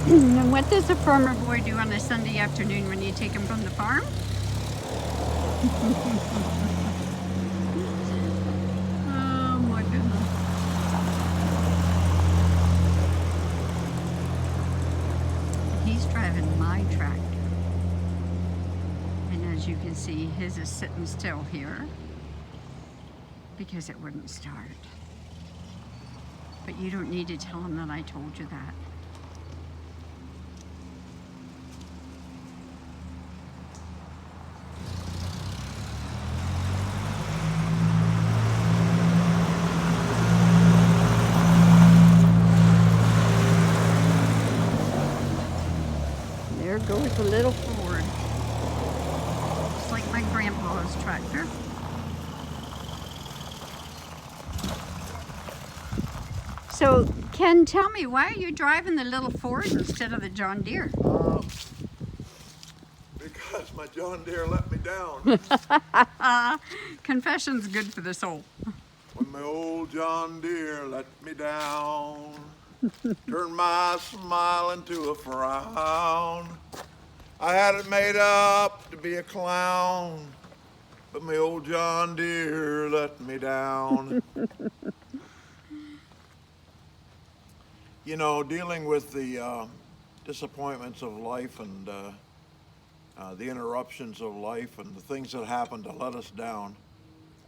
And what does a farmer boy do on a Sunday afternoon when you take him from the farm? Oh my goodness. He's driving my tractor. And as you can see, his is sitting still here because it wouldn't start. But you don't need to tell him that I told you that. There goes the little Ford. Just like my grandpa's tractor. So, Ken, tell me, why are you driving the little Ford instead of the John Deere? Because my John Deere let me down. Confession's good for the soul. When my old John Deere let me down, turned my smile into a frown. I had it made up to be a clown, but my old John Deere let me down. You know, dealing with the disappointments of life and the interruptions of life and the things that happen to let us down,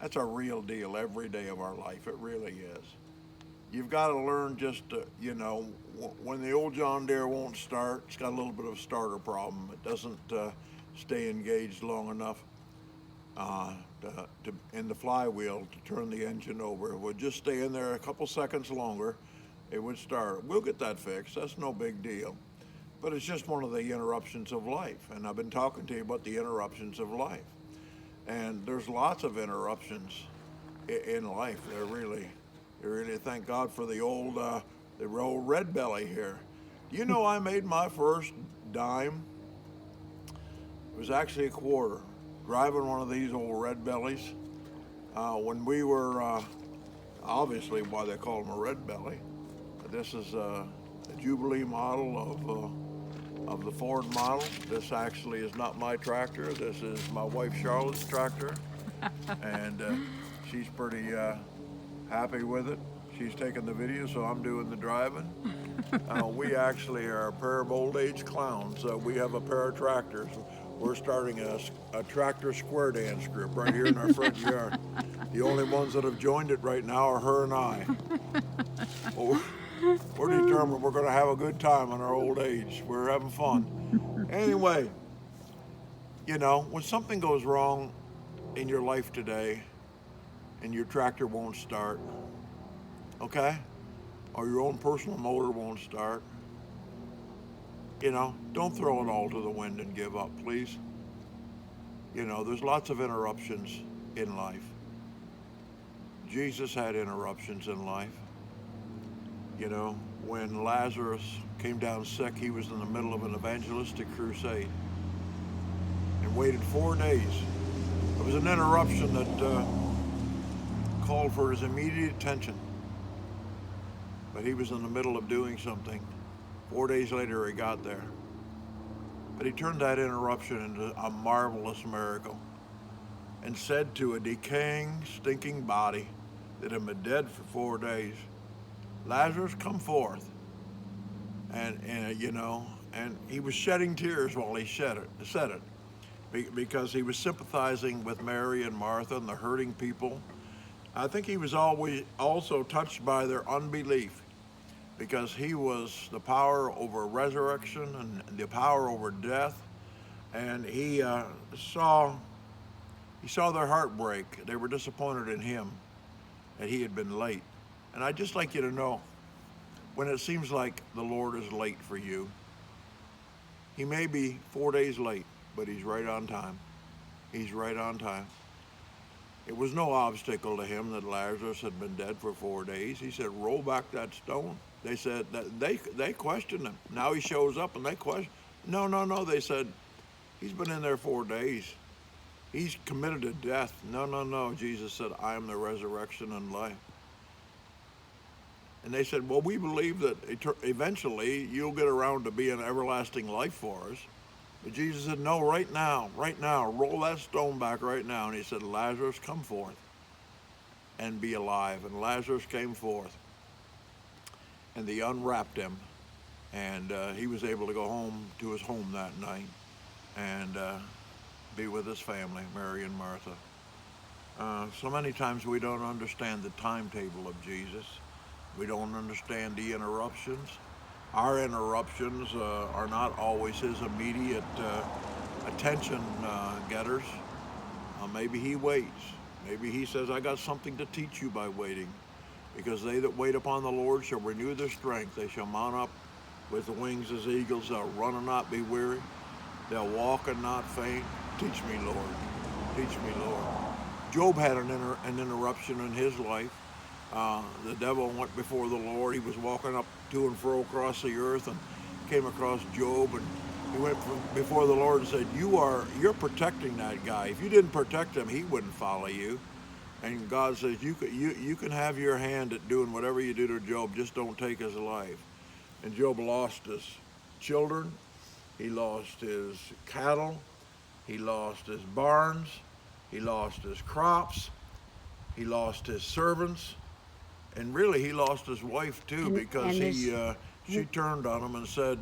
that's a real deal every day of our life. It really is. You've got to learn just to, when the old John Deere won't start, it's got a little bit of a starter problem. It doesn't stay engaged long enough in the flywheel to turn the engine over. It would just stay in there a couple seconds longer, it would start. We'll get that fixed. That's no big deal. But it's just one of the interruptions of life. And I've been talking to you about the interruptions of life. And there's lots of interruptions in life. They're really thank God for the old red belly here. You know, I made my first dime. It was actually a quarter, driving one of these old red bellies. When we were, obviously why they call them a red belly. This is a Jubilee model of the Ford model. This actually is not my tractor. This is my wife Charlotte's tractor. And she's pretty happy with it. She's taking the video, so I'm doing the driving. We actually are a pair of old age clowns. We have a pair of tractors. We're starting a tractor square dance group right here in our front yard. The only ones that have joined it right now are her and I. Well, we're determined we're going to have a good time in our old age. We're having fun. Anyway, you know, when something goes wrong in your life today and your tractor won't start, okay, or your own personal motor won't start, you know, don't throw it all to the wind and give up, please. You know, there's lots of interruptions in life. Jesus had interruptions in life. You know, when Lazarus came down sick, he was in the middle of an evangelistic crusade and waited 4 days. It was an interruption that called for his immediate attention. But he was in the middle of doing something. 4 days later, he got there. But he turned that interruption into a marvelous miracle and said to a decaying, stinking body that had been dead for 4 days, Lazarus, come forth. And you know, and he was shedding tears while he said it, because he was sympathizing with Mary and Martha and the hurting people. I think he was always also touched by their unbelief, because he was the power over resurrection and the power over death, and he saw their heart break. They were disappointed in him, that he had been late. And I'd just like you to know, when it seems like the Lord is late for you, he may be 4 days late, but he's right on time. He's right on time. It was no obstacle to him that Lazarus had been dead for 4 days. He said, roll back that stone. They said that they questioned him. Now he shows up and they question. No. They said, he's been in there 4 days. He's committed to death. No. Jesus said, I am the resurrection and life. And they said, well, we believe that eventually you'll get around to being everlasting life for us. But Jesus said, no, right now, roll that stone back right now. And he said, Lazarus, come forth and be alive. And Lazarus came forth, and they unwrapped him, and he was able to go home to his home that night and be with his family, Mary and Martha. So many times we don't understand the timetable of Jesus. We don't understand the interruptions. Our interruptions are not always his immediate attention getters. Maybe he waits. Maybe he says, I got something to teach you by waiting. Because they that wait upon the Lord shall renew their strength. They shall mount up with the wings as eagles. They'll run and not be weary. They'll walk and not faint. Teach me, Lord. Teach me, Lord. Job had an interruption in his life. The devil went before the Lord. He was walking up to and fro across the earth and came across Job, and he went before the Lord and said, you're protecting that guy. If you didn't protect him, he wouldn't follow you. And God says, you can have your hand at doing whatever you do to Job, just don't take his life. And Job lost his children, he lost his cattle, he lost his barns, he lost his crops, he lost his servants, and really he lost his wife too, because she turned on him and said,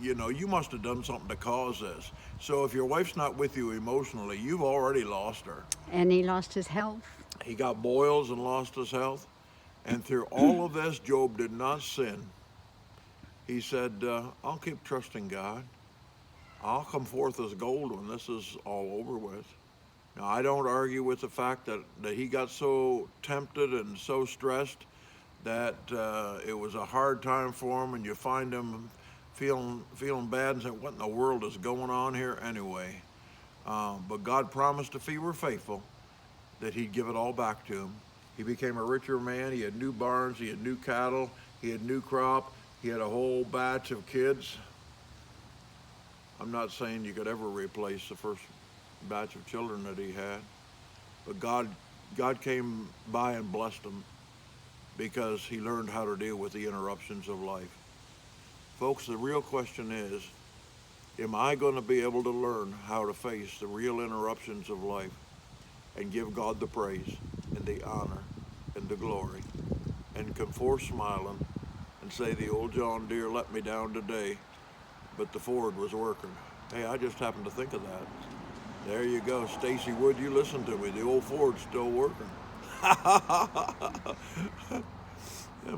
you must have done something to cause this. So if your wife's not with you emotionally, you've already lost her. And he lost his health. He got boils and lost his health. And through all of this, Job did not sin. He said, I'll keep trusting God. I'll come forth as gold when this is all over with. Now, I don't argue with the fact that he got so tempted and so stressed that it was a hard time for him, and you find him feeling bad and saying, what in the world is going on here anyway? But God promised if he were faithful that he'd give it all back to him. He became a richer man. He had new barns, he had new cattle, he had new crop, he had a whole batch of kids. I'm not saying you could ever replace the first batch of children that he had, but God came by and blessed him because he learned how to deal with the interruptions of life. Folks, the real question is, am I going to be able to learn how to face the real interruptions of life and give God the praise and the honor and the glory and come forth smiling and say, the old John Deere let me down today, but the Ford was working. Hey, I just happened to think of that. There you go. Stacy Wood, you listen to me. The old Ford's still working.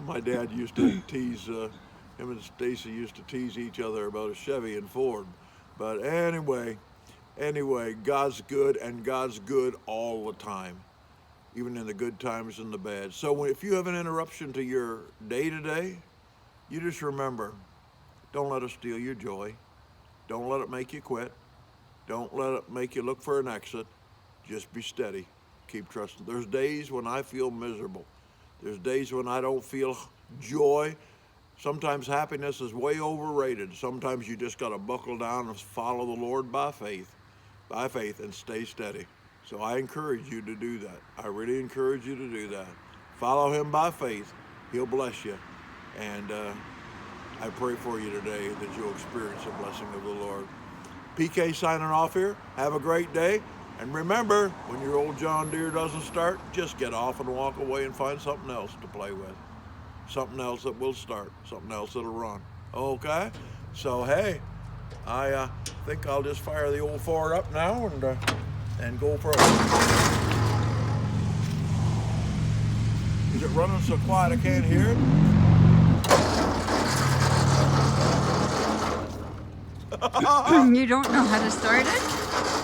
My dad used to tease, him and Stacy used to tease each other about a Chevy and Ford. But anyway, God's good, and God's good all the time, even in the good times and the bad. So if you have an interruption to your day today, you just remember, don't let it steal your joy. Don't let it make you quit. Don't let it make you look for an exit. Just be steady. Keep trusting. There's days when I feel miserable. There's days when I don't feel joy. Sometimes happiness is way overrated. Sometimes you just got to buckle down and follow the Lord by faith, and stay steady. So I encourage you to do that. I really encourage you to do that. Follow him by faith. He'll bless you. And I pray for you today that you'll experience the blessing of the Lord. PK signing off here. Have a great day. And remember, when your old John Deere doesn't start, just get off and walk away and find something else to play with. Something else that will start. Something else that'll run. Okay? So, hey, I think I'll just fire the old Ford up now and go for it. Is it running so quiet I can't hear it? You don't know how to start it?